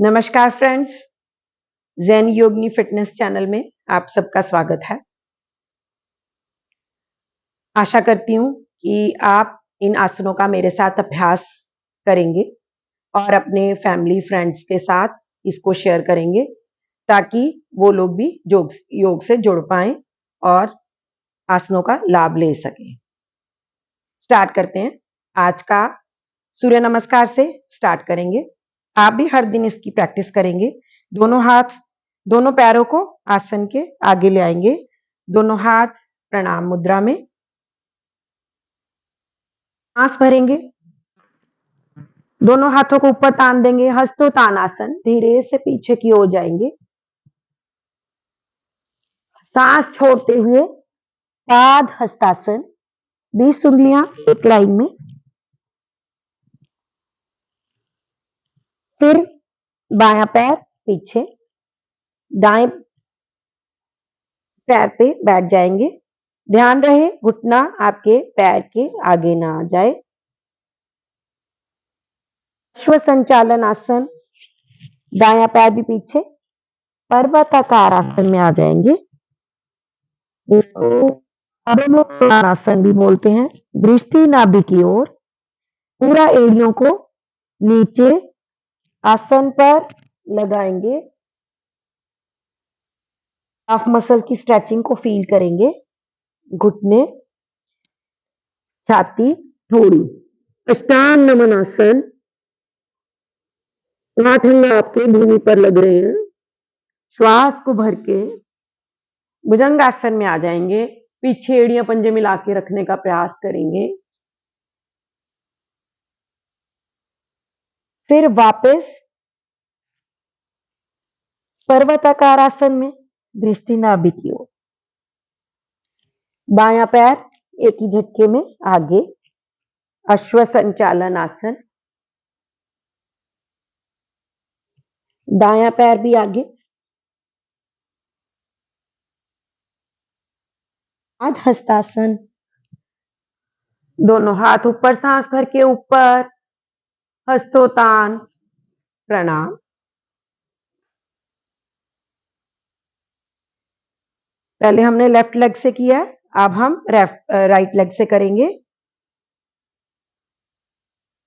नमस्कार friends, Zen योगिनी fitness channel में आप सबका स्वागत है। आशा करती हूँ कि आप इन आसनों का मेरे साथ अभ्यास करेंगे और अपने फैमिली फ्रेंड्स के साथ इसको शेयर करेंगे ताकि वो लोग भी योग से जुड़ पाएँ और आसनों का लाभ ले सकें। स्टार्ट करते हैं। आज का सूर्य नमस्कार से स्टार्ट करेंगे। आप भी हर दिन इसकी प्रैक्टिस करेंगे। दोनों पैरों को आसन के आगे ले आएंगे। दोनों हाथ प्रणाम मुद्रा में। सांस भरेंगे। दोनों हाथों को ऊपर तान देंगे। हस्तोत्तानासन। धीरे से पीछे की ओर जाएंगे। सांस छोड़ते हुए पाद हस्तासन। 20 उंगलियां एक लाइन में। फिर बायां पैर पीछे, दाएं पैर पे बैठ जाएंगे। ध्यान रहे घुटना आपके पैर के आगे ना आ जाए। अश्व संचालन आसन। दायां पैर भी पीछे, पर्वताकार आसन में आ जाएंगे। इसको आसन भी बोलते हैं। दृष्टि नाभि की ओर, पूरा एड़ियों को नीचे आसन पर लगाएंगे। हाफ मसल की स्ट्रेचिंग को फील करेंगे। घुटने, छाती, थोड़ी। अष्टांग नमन आसन। हाथ आपके भूमि पर लग रहे हैं। श्वास को भर के भुजंगासन में आ जाएंगे। पीछे एड़ियां पंजे मिला के रखने का प्रयास करेंगे। फिर वापस पर्वताकार आसन में, दृष्टि नाभि की ओर। बायां पैर एक ही झटके में आगे, अश्व संचालन आसन। दायां पैर भी आगे। पाद हस्तासन। दोनों हाथ ऊपर, सांस भर के ऊपर, हस्तोत्तान प्रणाम। पहले हमने लेफ्ट लेग से किया, अब हम राइट लेग से करेंगे।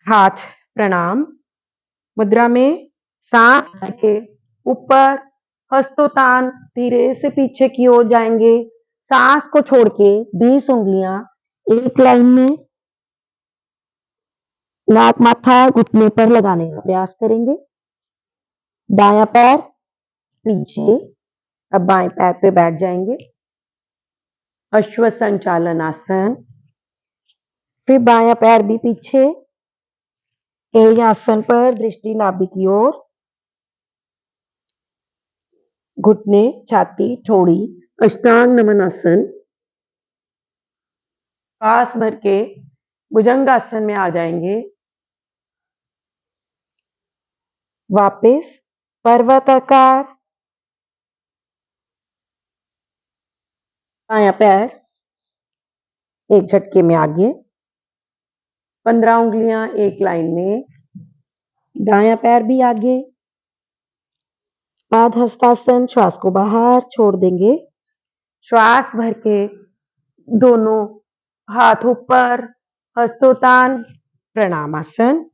हाथ प्रणाम मुद्रा में, सांस के ऊपर, हस्तोत्तान धीरे से पीछे की ओर जाएंगे। सांस को छोड़ के 20 उंगलियां एक लाइन में, नाक माथा घुटने पर लगाने का प्रयास करेंगे। दायां पैर पीछे, अब बाएं पैर पे बैठ जाएंगे। अश्व संचालन आसन। फिर बायां पैर भी पीछे, आसन पर, दृष्टि नाभि की ओर। घुटने, छाती, ठोड़ी। अष्टांग नमन आसन। सांस भर के भुजंगासन में आ जाएंगे। वापस पर्वताकार। बायां पैर एक झटके में आगे, 15 उंगलियां एक लाइन में। दायां पैर भी आगे, पाद हस्तासन। श्वास को बाहर छोड़ देंगे। श्वास भर के दोनों हाथ ऊपर, हस्तोत्तान प्रणामासन।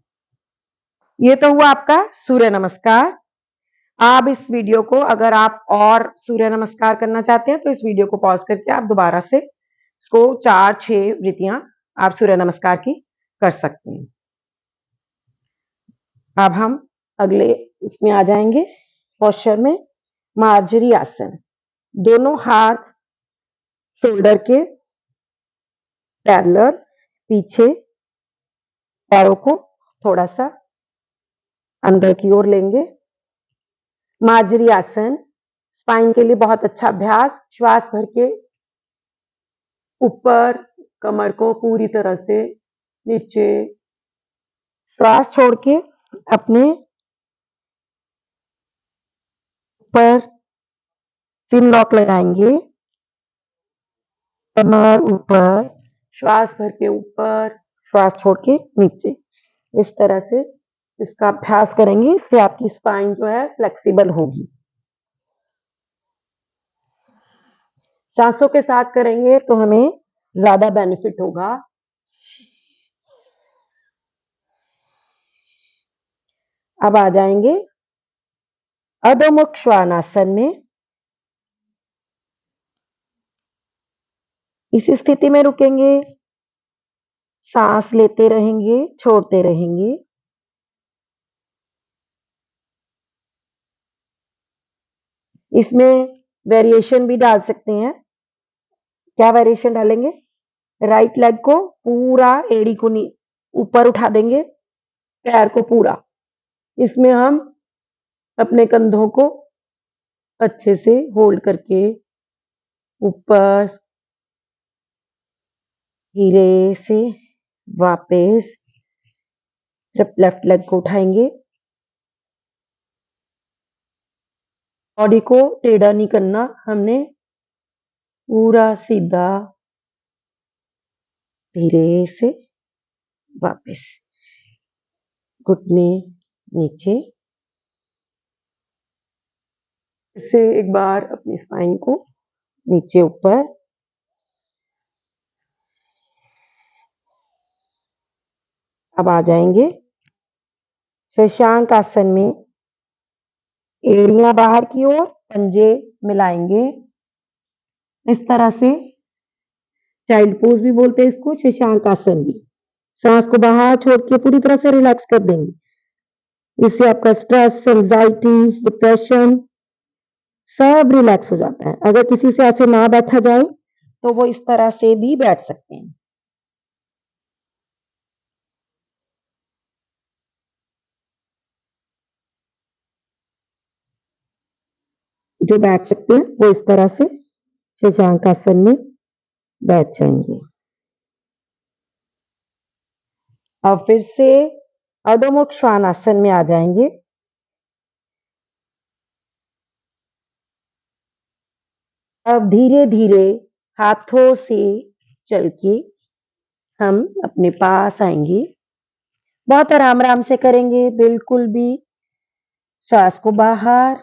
ये तो हुआ आपका सूर्य नमस्कार। आप इस वीडियो को, अगर आप और सूर्य नमस्कार करना चाहते हैं तो इस वीडियो को पॉज करके आप दोबारा से इसको 4-6 वृत्तियां आप सूर्य नमस्कार की कर सकते हैं। अब हम अगले इसमें आ जाएंगे पोस्चर में, मार्जरी आसन। दोनों हाथ शोल्डर के पैरेलल, पीछे पैरों को थोड़ा सा अंदर की ओर लेंगे। मार्जरी आसन स्पाइन के लिए बहुत अच्छा अभ्यास। श्वास भर के ऊपर, कमर को पूरी तरह से नीचे, श्वास छोड़ के अपने ऊपर फिन लॉक लगाएंगे। कमर ऊपर, श्वास भर के ऊपर, श्वास छोड़ के नीचे। इस तरह से इसका अभ्यास करेंगे, इससे आपकी स्पाइन जो है फ्लेक्सिबल होगी। सांसों के साथ करेंगे तो हमें ज्यादा बेनिफिट होगा। अब आ जाएंगे अधोमुख श्वानासन में। इस स्थिति में रुकेंगे, सांस लेते रहेंगे, छोड़ते रहेंगे। इसमें वेरिएशन भी डाल सकते हैं। क्या वेरिएशन डालेंगे? राइट लेग को पूरा एड़ी को ऊपर उठा देंगे, पैर को पूरा। इसमें हम अपने कंधों को अच्छे से होल्ड करके ऊपर धीरे से वापस लेफ्ट लेग को उठाएंगे। बॉडी को टेढ़ा नहीं करना, हमने पूरा सीधा धीरे से वापस, घुटने नीचे। इससे एक बार अपनी स्पाइन को नीचे ऊपर। अब आ जाएंगे शशांक आसन में। एड़ियां बाहर की ओर, पंजे मिलाएंगे इस तरह से। चाइल्ड पोज भी बोलते हैं इसको, शशांक आसन भी। सांस को बाहर छोड़ के पूरी तरह से रिलैक्स कर देंगे। इससे आपका स्ट्रेस, एंजाइटी, डिप्रेशन सब रिलैक्स हो जाता है। अगर किसी से ऐसे ना बैठा जाए तो वो इस तरह से भी बैठ सकते हैं। जो बैठ सकते हैं वो इस तरह से शशांक आसन में बैठ जाएंगे। अब फिर से अधोमुख श्वानासन में आ जाएंगे। अब धीरे धीरे हाथों से चल के हम अपने पास आएंगे। बहुत आराम आराम से करेंगे, बिल्कुल भी श्वास को बाहर।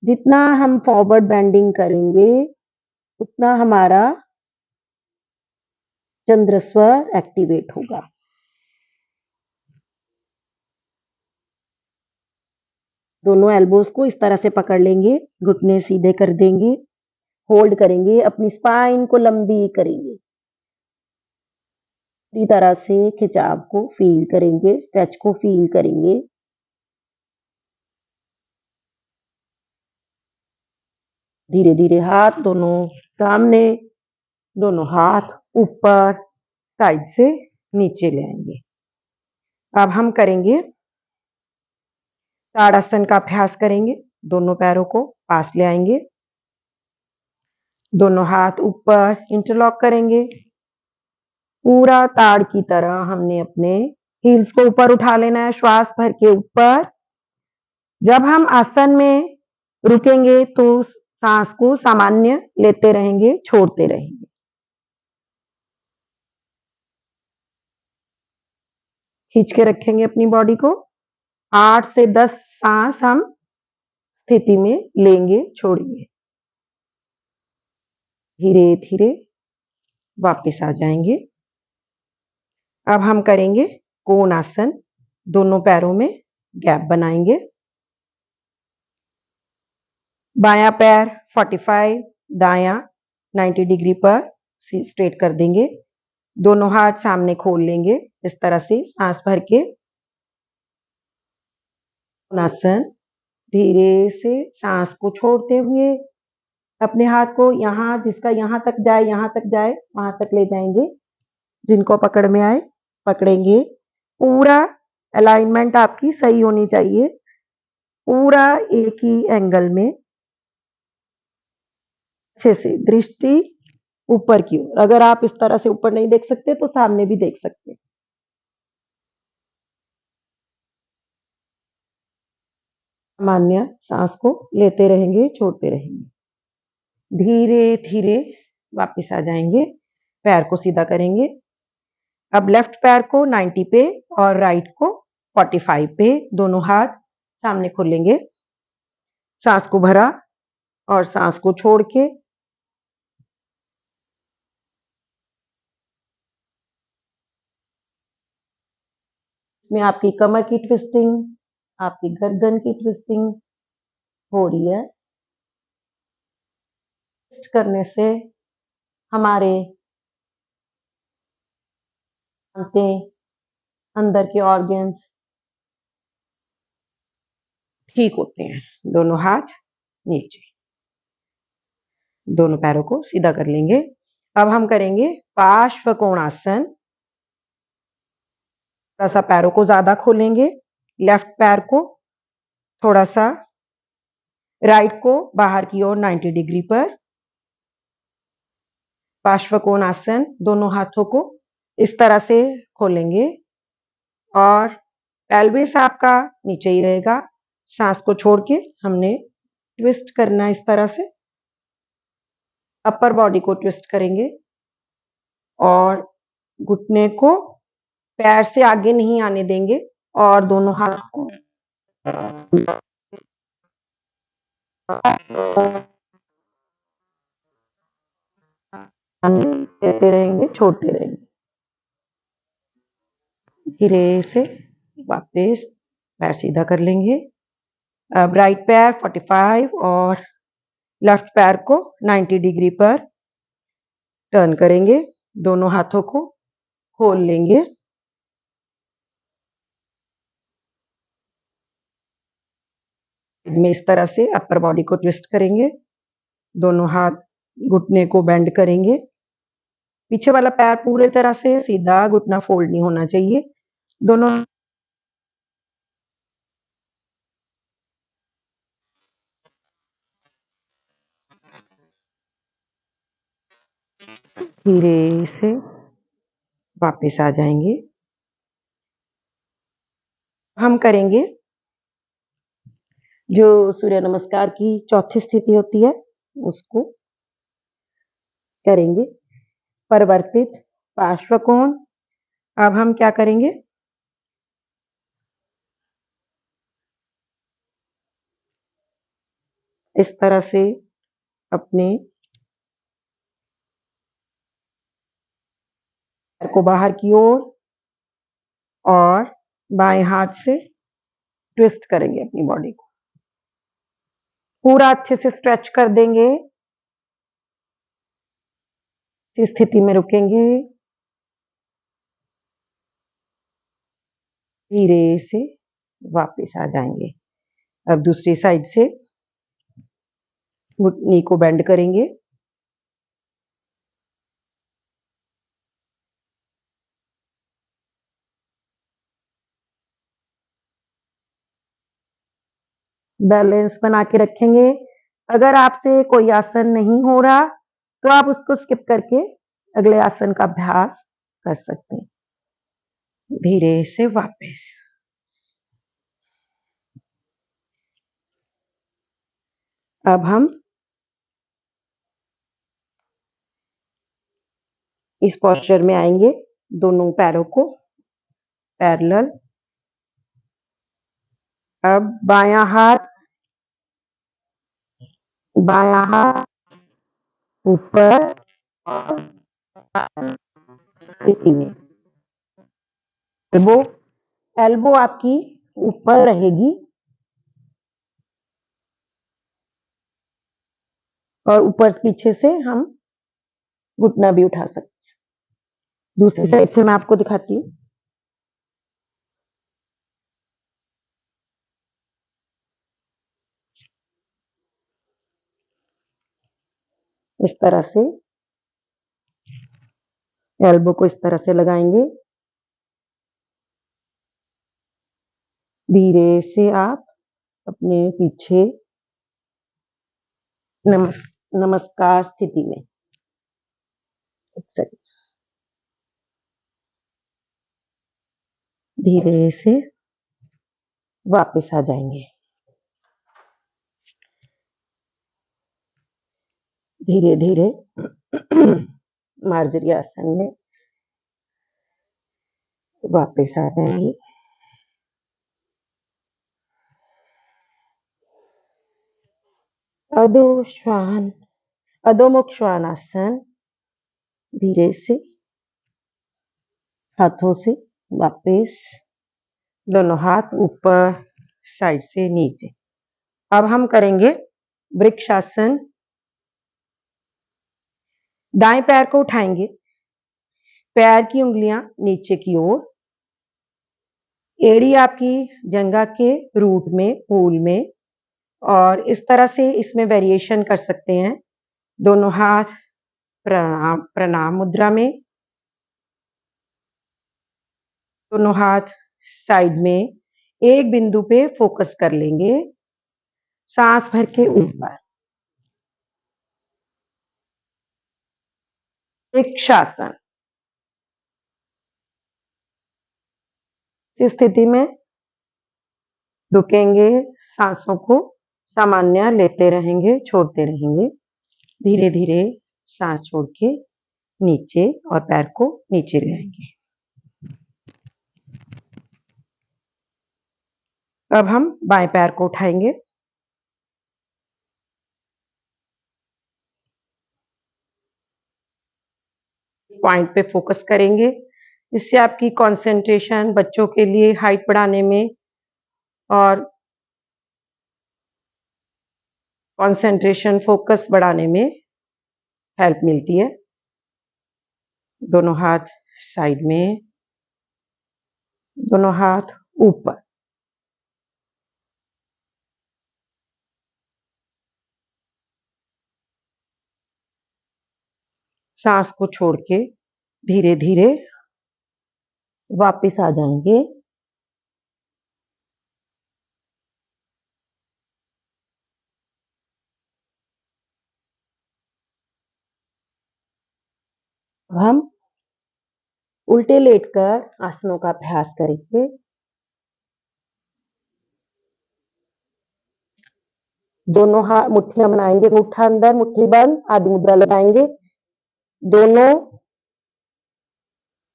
जितना हम फॉरवर्ड बेंडिंग करेंगे उतना हमारा चंद्रस्वर एक्टिवेट होगा। दोनों एल्बोज को इस तरह से पकड़ लेंगे, घुटने सीधे कर देंगे, होल्ड करेंगे, अपनी स्पाइन को लंबी करेंगे। पूरी तरह से खिंचाव को फील करेंगे, स्ट्रेच को फील करेंगे। धीरे धीरे हाथ दोनों सामने, दोनों हाथ ऊपर, साइड से नीचे ले आएंगे। अब हम करेंगे ताड़ासन का अभ्यास करेंगे। दोनों पैरों को पास ले आएंगे, दोनों हाथ ऊपर इंटरलॉक करेंगे। पूरा ताड़ की तरह हमने अपने हील्स को ऊपर उठा लेना है, श्वास भर के ऊपर। जब हम आसन में रुकेंगे तो सांस को सामान्य लेते रहेंगे, छोड़ते रहेंगे। खींच के रखेंगे अपनी बॉडी को। 8 से 10 सांस हम स्थिति में लेंगे, छोड़ेंगे। धीरे धीरे वापस आ जाएंगे। अब हम करेंगे कोण आसन। दोनों पैरों में गैप बनाएंगे। बायां पैर 45, दायां 90 डिग्री पर स्ट्रेट कर देंगे। दोनों हाथ सामने खोल लेंगे इस तरह से, सांस भर के। आसन धीरे से सांस को छोड़ते हुए अपने हाथ को यहाँ, जिसका यहाँ तक जाए, यहाँ तक जाए, वहां तक ले जाएंगे। जिनको पकड़ में आए पकड़ेंगे। पूरा अलाइनमेंट आपकी सही होनी चाहिए, पूरा एक ही एंगल में, अच्छे से दृष्टि ऊपर की ओर। अगर आप इस तरह से ऊपर नहीं देख सकते तो सामने भी देख सकते हैं। सामान्य सांस को लेते रहेंगे, छोड़ते रहेंगे। धीरे धीरे वापस आ जाएंगे, पैर को सीधा करेंगे। अब लेफ्ट पैर को 90 पे और राइट को 45 पे दोनों हाथ सामने खोलेंगे, सांस को भरा और सांस को छोड़ के इसमें आपकी कमर की ट्विस्टिंग, आपकी गर्दन की ट्विस्टिंग हो रही है। ट्विस्ट करने से हमारे आंतें, अंदर के ऑर्गन्स ठीक होते हैं। दोनों हाथ नीचे, दोनों पैरों को सीधा कर लेंगे। अब हम करेंगे पार्श्व कोणासन। थोड़ा सा पैरों को ज्यादा खोलेंगे, लेफ्ट पैर को थोड़ा सा, राइट को बाहर की ओर 90 डिग्री पर। पार्श्व कोणासन, दोनों हाथों को इस तरह से खोलेंगे और पेल्विस आपका नीचे ही रहेगा। सांस को छोड़ के हमने ट्विस्ट करना इस तरह से, अपर बॉडी को ट्विस्ट करेंगे और घुटने को पैर से आगे नहीं आने देंगे और दोनों हाथ को देते रहेंगे, छोड़ते रहेंगे। धीरे से वापस पैर सीधा कर लेंगे। अब राइट पैर 45 और लेफ्ट पैर को 90 डिग्री पर टर्न करेंगे। दोनों हाथों को खोल लेंगे। में इस तरह से अपर बॉडी को ट्विस्ट करेंगे। दोनों हाथ घुटने को बेंड करेंगे। पीछे वाला पैर पूरे तरह से सीधा, घुटना फोल्ड नहीं होना चाहिए। दोनों धीरे से वापस आ जाएंगे। हम करेंगे जो सूर्य नमस्कार की चौथी स्थिति होती है, उसको करेंगे। परिवर्तित पार्श्व कोण। अब हम क्या करेंगे, इस तरह से अपने पैर को बाहर की ओर और बाएं हाथ से ट्विस्ट करेंगे अपनी बॉडी को। पूरा अच्छे से स्ट्रेच कर देंगे। इस स्थिति में रुकेंगे। धीरे से वापस आ जाएंगे। अब दूसरी साइड से घुटने को बेंड करेंगे। बैलेंस बना के रखेंगे। अगर आपसे कोई आसन नहीं हो रहा तो आप उसको स्किप करके अगले आसन का अभ्यास कर सकते हैं। धीरे से वापस। अब हम इस पोस्चर में आएंगे, दोनों पैरों को पैरेलल। अब बायां हाथ ऊपर स्थिति में, एल्बो एल्बो आपकी ऊपर रहेगी और ऊपर पीछे से हम घुटना भी उठा सकते हैं। दूसरी साइड से मैं आपको दिखाती हूँ। इस तरह से एल्बो को इस तरह से लगाएंगे। धीरे से आप अपने पीछे नमस्कार स्थिति में, एक सेकंड, धीरे से वापस आ जाएंगे। धीरे धीरे मार्जरी आसन में वापस आ जाएंगे। अधोश्वान अधोमुख श्वानासन। धीरे से हाथों से वापस दोनों हाथ ऊपर, साइड से नीचे। अब हम करेंगे वृक्षासन। दाएं पैर को उठाएंगे, पैर की उंगलियां नीचे की ओर, एड़ी आपकी जंघा के रूट में, पूल में, और इस तरह से इसमें वेरिएशन कर सकते हैं। दोनों हाथ प्रणाम प्रणाम मुद्रा में, दोनों हाथ साइड में एक बिंदु पे फोकस कर लेंगे। सांस भर के ऊपर। वृक्षासन। इस स्थिति में रुकेंगे, सांसों को सामान्य लेते रहेंगे, छोड़ते रहेंगे। धीरे धीरे सांस छोड़ के नीचे और पैर को नीचे ले आएंगे। अब हम बाएं पैर को उठाएंगे, पॉइंट पे फोकस करेंगे। इससे आपकी कंसंट्रेशन बच्चों के लिए हाइट बढ़ाने में और कंसंट्रेशन फोकस बढ़ाने में हेल्प मिलती है। दोनों हाथ साइड में, दोनों हाथ ऊपर। सांस को छोड़ के धीरे धीरे वापस आ जाएंगे। अब हम उल्टे लेटकर आसनों का अभ्यास करेंगे। दोनों हाथ मुट्ठियां बनाएंगे, मुट्ठा अंदर मुट्ठी बंद, आदि मुद्रा लगाएंगे। दोनों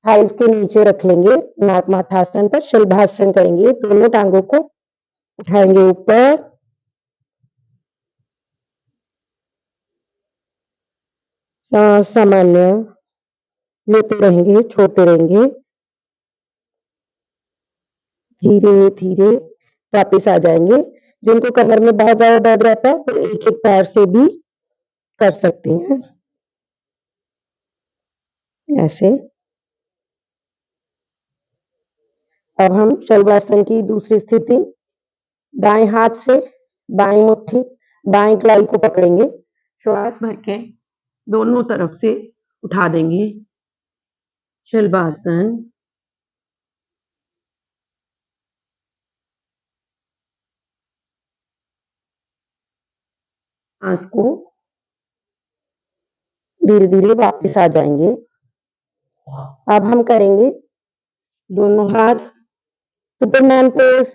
थाइस के नीचे रख लेंगे, नाक माथासन पर शलभासन करेंगे। दोनों टांगों को उठाएंगे ऊपर, सामान्य लेते रहेंगे, छोड़ते रहेंगे। धीरे धीरे वापिस आ जाएंगे। जिनको कमर में बहुत ज्यादा दर्द रहता है तो एक एक पैर से भी कर सकते हैं, ऐसे। अब हम शलभासन की दूसरी स्थिति। दाएं हाथ से बाएं मुट्ठी, बाएं कलाई को पकड़ेंगे, श्वास भर के दोनों तरफ से उठा देंगे। शलभासन। सांस को धीरे धीरे वापस आ जाएंगे। अब हम करेंगे दोनों हाथ सुपरमैन पोज,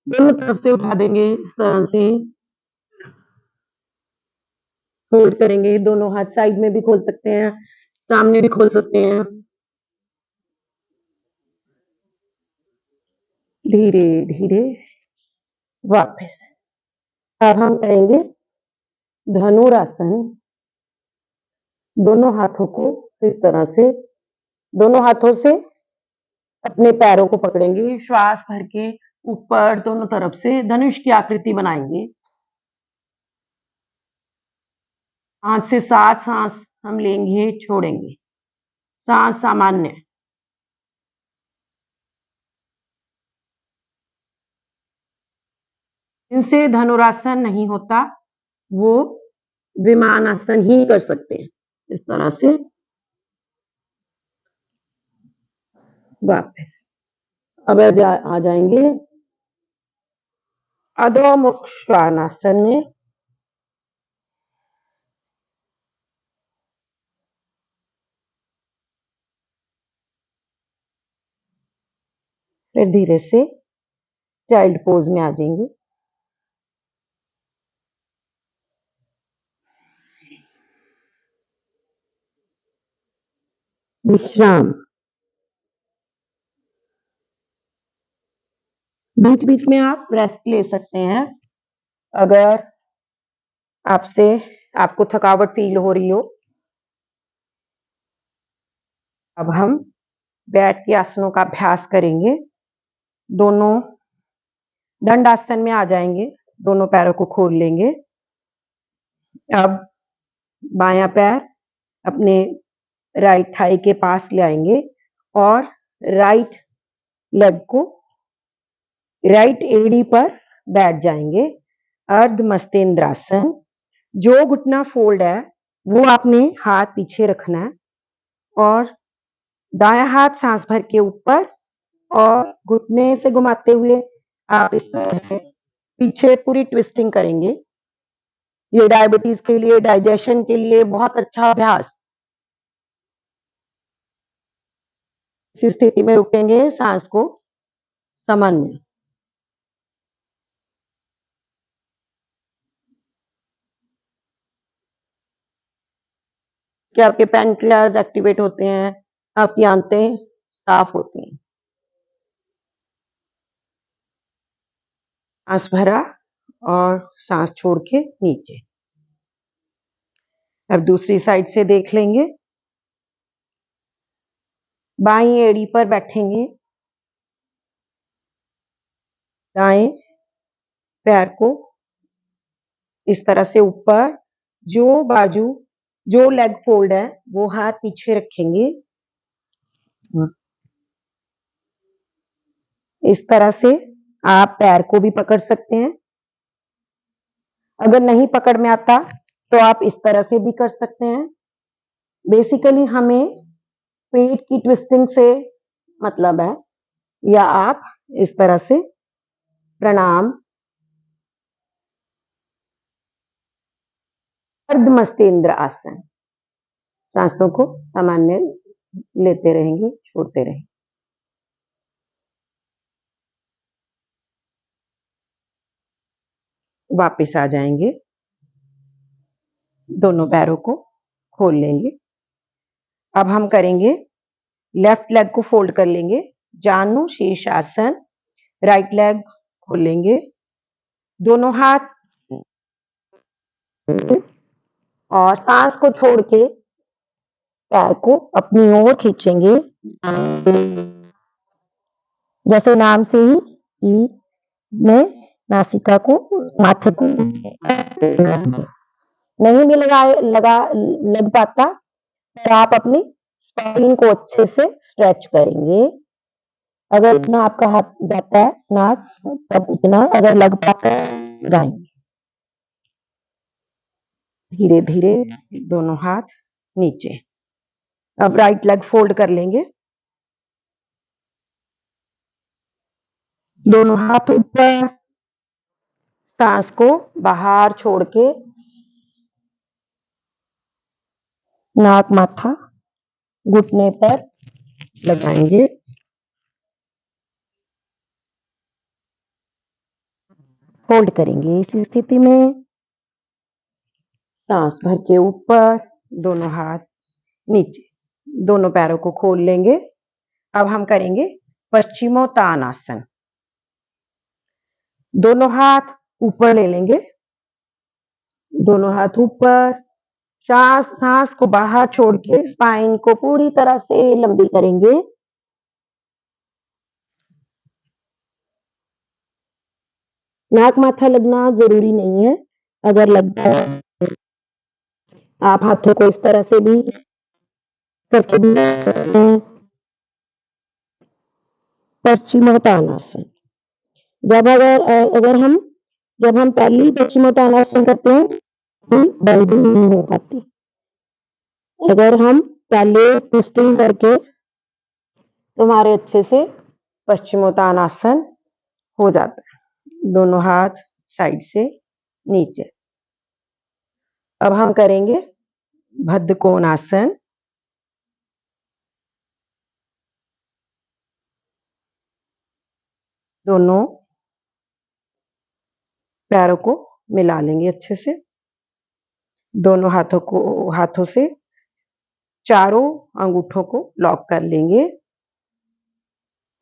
दोनों तरफ से उठा देंगे, इस तरह से होल्ड करेंगे। दोनों हाथ साइड में भी खोल सकते हैं, सामने भी खोल सकते हैं। धीरे धीरे वापस। अब हम करेंगे धनुरासन। दोनों हाथों को इस तरह से, दोनों हाथों से अपने पैरों को पकड़ेंगे, श्वास भर के ऊपर दोनों तरफ से धनुष की आकृति बनाएंगे। 5 से 7 सांस हम लेंगे, छोड़ेंगे। सांस सामान्य। इनसे धनुरासन नहीं होता, वो विमानासन ही कर सकते हैं, इस तरह से वापस। अब आ जाएंगे अधोमुख श्वानासन में। फिर धीरे से चाइल्ड पोज में आ जाएंगे। विश्राम। बीच बीच में आप रेस्ट ले सकते हैं। अगर आपको थकावट फील हो रही हो, अब हम बैठ के आसनों का अभ्यास करेंगे। दोनों दंड आसन में आ जाएंगे, दोनों पैरों को खोल लेंगे। अब बायां पैर अपने राइट थाई के पास ले आएंगे और राइट लेग को राइट एड़ी पर बैठ जाएंगे। अर्ध मस्तेंद्रासन। जो घुटना फोल्ड है वो आपने हाथ पीछे रखना है और दायां हाथ सांस भर के ऊपर और घुटने से घुमाते हुए आप इस तरह से पीछे पूरी ट्विस्टिंग करेंगे। ये डायबिटीज के लिए, डाइजेशन के लिए बहुत अच्छा अभ्यास। इस स्थिति में रुकेंगे, सांस को सामान्य। कि आपके पैनक्रियाज एक्टिवेट होते हैं, आपकी आंतें साफ होती हैं। सांस भरा और सांस छोड़ के नीचे। अब दूसरी साइड से देख लेंगे। बाईं एड़ी पर बैठेंगे, दाएं पैर को इस तरह से ऊपर, जो लेग फोल्ड है वो हाथ पीछे रखेंगे। इस तरह से आप पैर को भी पकड़ सकते हैं। अगर नहीं पकड़ में आता तो आप इस तरह से भी कर सकते हैं। बेसिकली हमें पेट की ट्विस्टिंग से मतलब है, या आप इस तरह से प्रणाम। अर्ध मस्तेंद्र आसन। सांसों को सामान्य लेते रहेंगे, छोड़ते रहेंगे। वापस आ जाएंगे, दोनों पैरों को खोल लेंगे। अब हम करेंगे, लेफ्ट लेग को फोल्ड कर लेंगे, जानु शीर्षासन। राइट लेग खोलेंगे, दोनों हाथ और सांस को छोड़ के पैर को अपनी ओर खींचेंगे। जैसे नाम से ही कि मैं नासिका को, माथे को नहीं भी लग पाता, पर आप अपनी स्पाइन को अच्छे से स्ट्रेच करेंगे। अगर इतना आपका हाथ जाता है नाक, तब उतना, अगर लग पाता है गाएंगे। धीरे धीरे दोनों हाथ नीचे। अब राइट लेग फोल्ड कर लेंगे, दोनों हाथ ऊपर, सांस को बाहर छोड़ के नाक माथा घुटने पर लगाएंगे। होल्ड करेंगे इस स्थिति में। सांस भर के ऊपर, दोनों हाथ नीचे, दोनों पैरों को खोल लेंगे। अब हम करेंगे पश्चिमोत्तानासन। दोनों हाथ ऊपर ले लेंगे, दोनों हाथ ऊपर, सांस को बाहर छोड़ के स्पाइन को पूरी तरह से लंबी करेंगे। नाक माथा लगना जरूरी नहीं है, अगर लगता है आप हाथों को इस तरह से भी करके भी पश्चिमोत्तानासन। जब हम पहली पश्चिमोत्तानासन करते हैं तो बल्दी नहीं हो पाती। अगर हम पहले ट्विस्टिंग करके तो हमारे अच्छे से पश्चिमोत्तानासन हो जाता है। दोनों हाथ साइड से नीचे। अब हम करेंगे बद्धकोणासन। दोनों पैरों को मिला लेंगे अच्छे से, दोनों हाथों से चारों अंगूठों को लॉक कर लेंगे।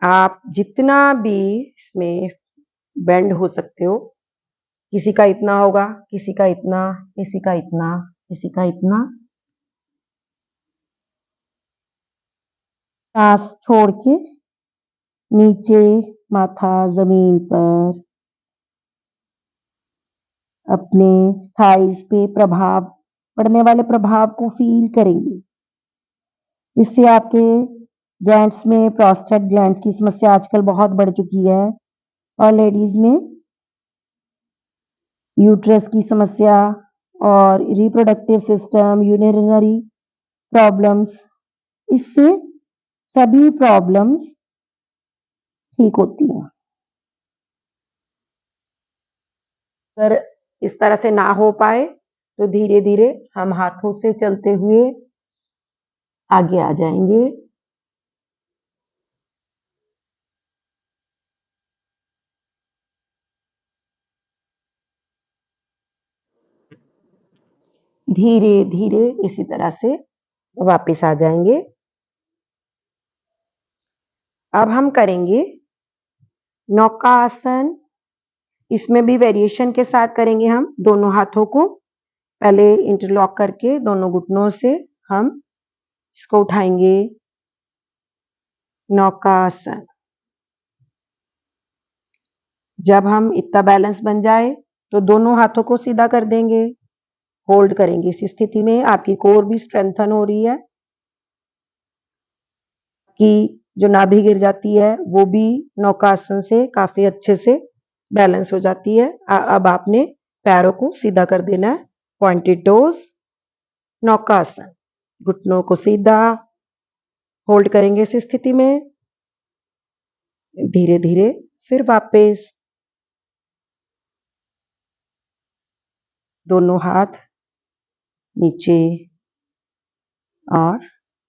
आप जितना भी इसमें बेंड हो सकते हो, किसी का इतना होगा, किसी का इतना, किसी का इतना, किसी का इतना। सांस छोड़ के नीचे, माथा जमीन पर, अपने थाइस पे पड़ने वाले प्रभाव को फील करेंगे। इससे आपके जेंट्स में प्रोस्टेट ग्लैंड्स की समस्या आजकल बहुत बढ़ चुकी है और लेडीज में यूट्रस की समस्या और रिप्रोडक्टिव सिस्टम, यूरिनरी प्रॉब्लम्स, इससे सभी प्रॉब्लम्स ठीक होती हैं। अगर इस तरह से ना हो पाए तो धीरे धीरे हम हाथों से चलते हुए आगे आ जाएंगे। धीरे धीरे इसी तरह से वापस आ जाएंगे। अब हम करेंगे नौका आसन। इसमें भी वेरिएशन के साथ करेंगे। हम दोनों हाथों को पहले इंटरलॉक करके दोनों घुटनों से हम इसको उठाएंगे, नौका आसन। जब हम इतना बैलेंस बन जाए तो दोनों हाथों को सीधा कर देंगे, होल्ड करेंगे। इस स्थिति में आपकी कोर भी स्ट्रेंथन हो रही है, कि जो नाभि गिर जाती है वो भी नौकासन से काफी अच्छे से बैलेंस हो जाती है। अब आपने पैरों को सीधा कर देना है, पॉइंटेड टोज, नौकासन। घुटनों को सीधा होल्ड करेंगे इस स्थिति में। धीरे धीरे फिर वापस दोनों हाथ नीचे और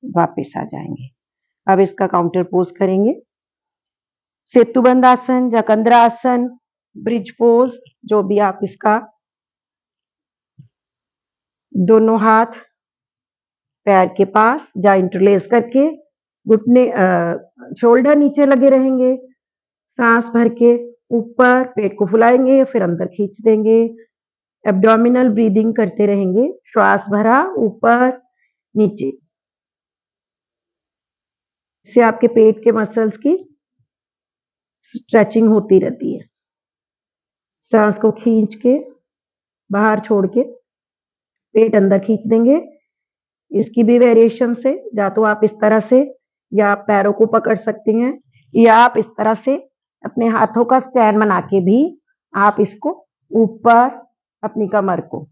वापस आ जाएंगे। अब इसका काउंटर पोज करेंगे, सेतुबंद आसन, जकंद्रा आसन, ब्रिज पोज, जो भी आप इसका। दोनों हाथ पैर के पास या इंटरलेस करके घुटने शोल्डर नीचे लगे रहेंगे। सांस भर के ऊपर पेट को फुलाएंगे, फिर अंदर खींच देंगे। एब्डोमिनल ब्रीदिंग करते रहेंगे, श्वास भरा ऊपर नीचे। इससे आपके पेट के मसल्स की स्ट्रेचिंग होती रहती है। सांस को खींच के बाहर छोड़ के पेट अंदर खींच देंगे। इसकी भी वेरिएशन से, या तो आप इस तरह से या आप पैरों को पकड़ सकती हैं, या आप इस तरह से अपने हाथों का स्टैंड बना के भी आप इसको ऊपर अपनी कमर को,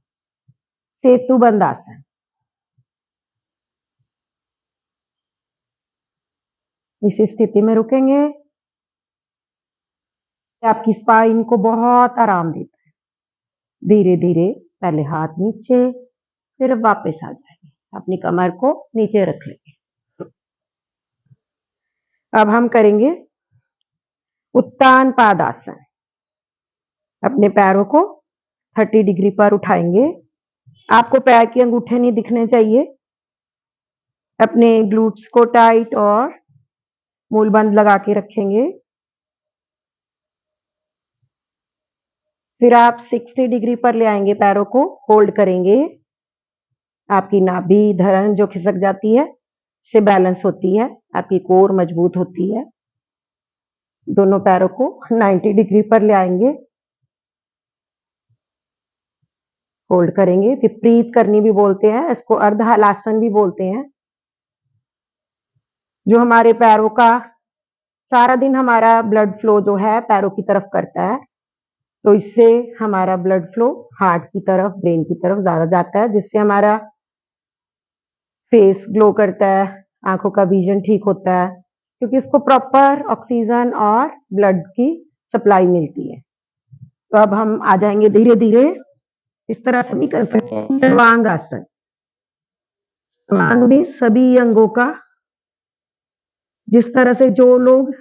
सेतुबंद आसन। इस स्थिति में रुकेंगे, आपकी स्पाइन को बहुत आराम देता है। धीरे धीरे पहले हाथ नीचे, फिर वापस आ जाएंगे, अपनी कमर को नीचे रख लेंगे। अब हम करेंगे उत्तान पादासन। अपने पैरों को 30 डिग्री पर उठाएंगे। आपको पैर के अंगूठे नहीं दिखने चाहिए। अपने ग्लूट्स को टाइट और मूलबंद लगा के रखेंगे। फिर आप 60 डिग्री पर ले आएंगे, पैरों को होल्ड करेंगे। आपकी नाभि धरण जो खिसक जाती है से बैलेंस होती है, आपकी कोर मजबूत होती है। दोनों पैरों को 90 डिग्री पर ले आएंगे, होल्ड करेंगे। विपरीत करनी भी बोलते हैं इसको, अर्ध हलासन भी बोलते हैं। जो हमारे पैरों का सारा दिन हमारा ब्लड फ्लो जो है पैरों की तरफ करता है, तो इससे हमारा ब्लड फ्लो हार्ट की तरफ, ब्रेन की तरफ ज्यादा जाता है, जिससे हमारा फेस ग्लो करता है, आंखों का विजन ठीक होता है, क्योंकि इसको प्रॉपर ऑक्सीजन और ब्लड की सप्लाई मिलती है। तो अब हम आ जाएंगे धीरे धीरे, इस तरह से भी कर सकते हैं सर्वांग आसन। सर्वांग भी सभी अंगों का, जिस तरह से जो लोग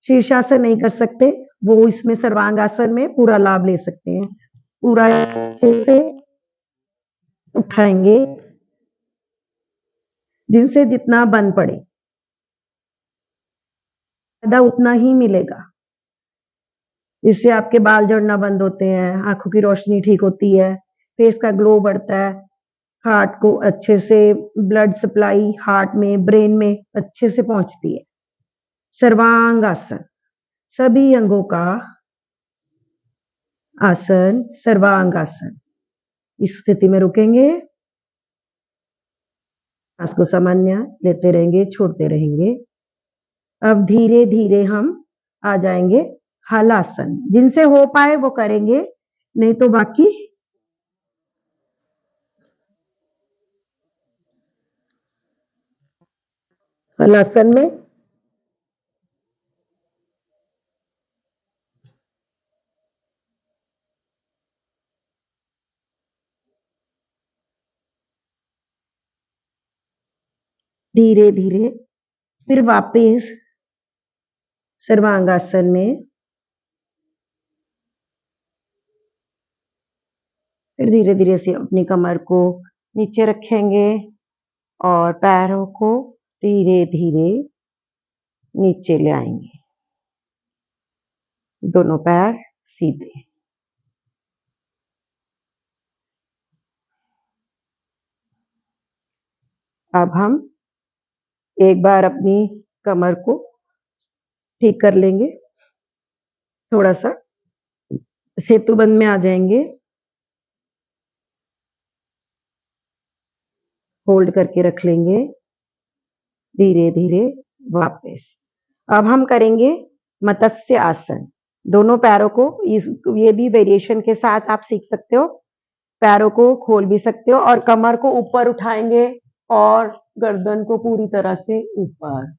शीर्षासन नहीं कर सकते वो इसमें सर्वांग आसन में पूरा लाभ ले सकते हैं। पूरा से उठाएंगे, जिनसे जितना बन पड़े फायदा उतना ही मिलेगा। इससे आपके बाल झड़ना बंद होते हैं, आंखों की रोशनी ठीक होती है, फेस का ग्लो बढ़ता है, हार्ट को अच्छे से ब्लड सप्लाई हार्ट में, ब्रेन में अच्छे से पहुंचती है। सर्वांगासन, सभी अंगों का आसन, सर्वांगासन। इस स्थिति में रुकेंगे, सांस को सामान्य लेते रहेंगे, छोड़ते रहेंगे। अब धीरे धीरे हम आ जाएंगे हलासन। जिनसे हो पाए वो करेंगे, नहीं तो बाकी हलासन में धीरे धीरे फिर वापस सर्वांगासन में, फिर धीरे धीरे से अपनी कमर को नीचे रखेंगे और पैरों को धीरे धीरे नीचे ले आएंगे, दोनों पैर सीधे। अब हम एक बार अपनी कमर को ठीक कर लेंगे, थोड़ा सा सेतुबंद में आ जाएंगे, होल्ड करके रख लेंगे, धीरे धीरे वापस। अब हम करेंगे मत्स्य आसन। दोनों पैरों को ये भी वेरिएशन के साथ आप सीख सकते हो, पैरों को खोल भी सकते हो और कमर को ऊपर उठाएंगे और गर्दन को पूरी तरह से ऊपर।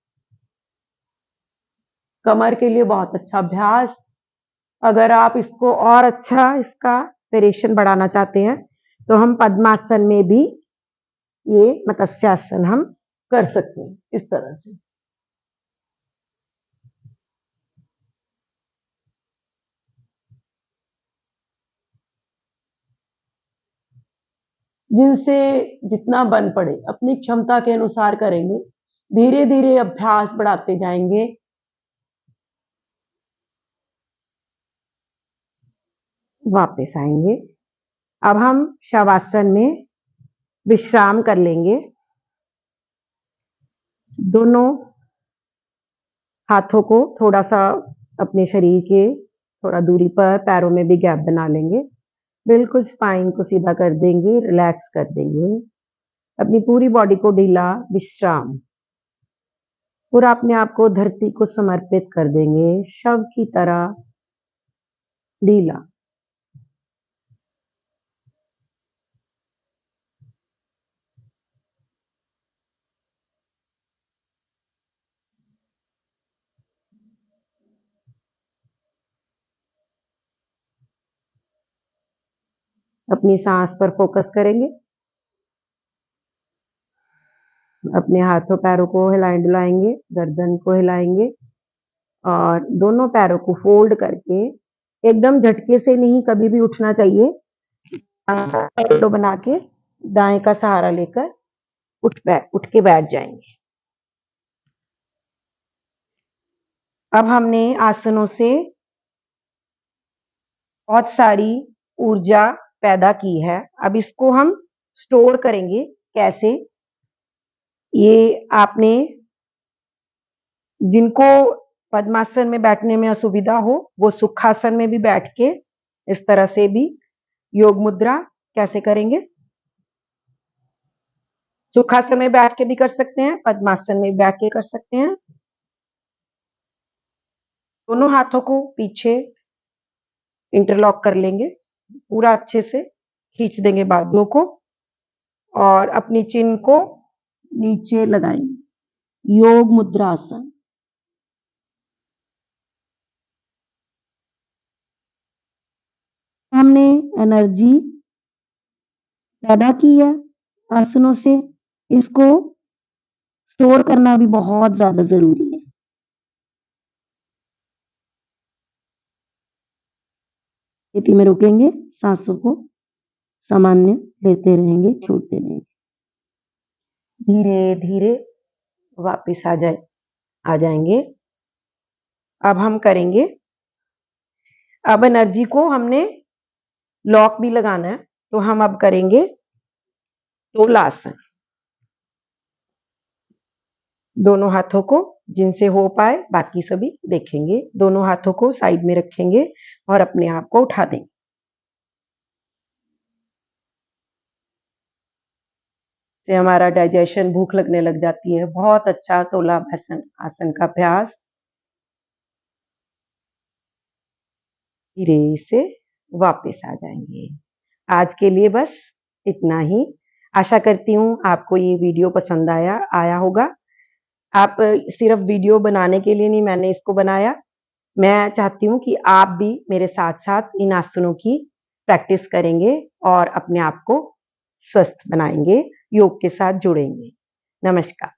कमर के लिए बहुत अच्छा अभ्यास। अगर आप इसको और अच्छा इसका वेरिएशन बढ़ाना चाहते हैं तो हम पद्मासन में भी ये मत्स्यासन हम कर सकते हैं इस तरह से। जिनसे जितना बन पड़े अपनी क्षमता के अनुसार करेंगे, धीरे धीरे अभ्यास बढ़ाते जाएंगे। वापस आएंगे। अब हम शवासन में विश्राम कर लेंगे, दोनों हाथों को थोड़ा सा अपने शरीर के थोड़ा दूरी पर पैरों में भी गैप बना लेंगे, बिल्कुल स्पाइन को सीधा कर देंगे, रिलैक्स कर देंगे, अपनी पूरी बॉडी को ढीला, विश्राम, पूरा अपने आप को धरती को समर्पित कर देंगे, शव की तरह ढीला। अपनी सांस पर फोकस करेंगे, अपने हाथों पैरों को हिलाएं डुलाएंगे, गर्दन को हिलाएंगे और दोनों पैरों को फोल्ड करके एकदम झटके से नहीं, कभी भी उठना चाहिए, तो बना के दाएं का सहारा लेकर उठ के बैठ जाएंगे। अब हमने आसनों से बहुत सारी ऊर्जा पैदा की है, अब इसको हम स्टोर करेंगे। कैसे? ये आपने जिनको पद्मासन में बैठने में असुविधा हो वो सुखासन में भी बैठ के इस तरह से भी योग मुद्रा कैसे करेंगे? सुखासन में बैठ के भी कर सकते हैं, पद्मासन में बैठ के कर सकते हैं। दोनों हाथों को पीछे इंटरलॉक कर लेंगे, पूरा अच्छे से खींच देंगे बाजुओं को और अपनी चिन को नीचे लगाएंगे, योग मुद्रा आसन। हमने एनर्जी पैदा की है आसनों से, इसको स्टोर करना भी बहुत ज्यादा जरूरी है। स्थिति में रुकेंगे, सांसों को सामान्य लेते रहेंगे, छोड़ते रहेंगे, धीरे धीरे वापस आ जाएंगे। अब हम करेंगे अब एनर्जी को हमने लॉक भी लगाना है, तो हम अब करेंगे तोलासन। दोनों हाथों को जिनसे हो पाए बाकी सभी देखेंगे, दोनों हाथों को साइड में रखेंगे और अपने आप को उठा देंगे। से हमारा डाइजेशन, भूख लगने लग जाती है। बहुत अच्छा तोलासन आसन का अभ्यास। धीरे से वापस आ जाएंगे। आज के लिए बस इतना ही। आशा करती हूँ आपको ये वीडियो पसंद आया आया होगा। आप सिर्फ वीडियो बनाने के लिए नहीं मैंने इसको बनाया। मैं चाहती हूँ कि आप भी मेरे साथ-साथ इन आसनों की प्रैक्टिस करेंगे और अपने आप को स्वस्थ बनाएँगे, योग के साथ जुड़ेंगे। नमस्कार।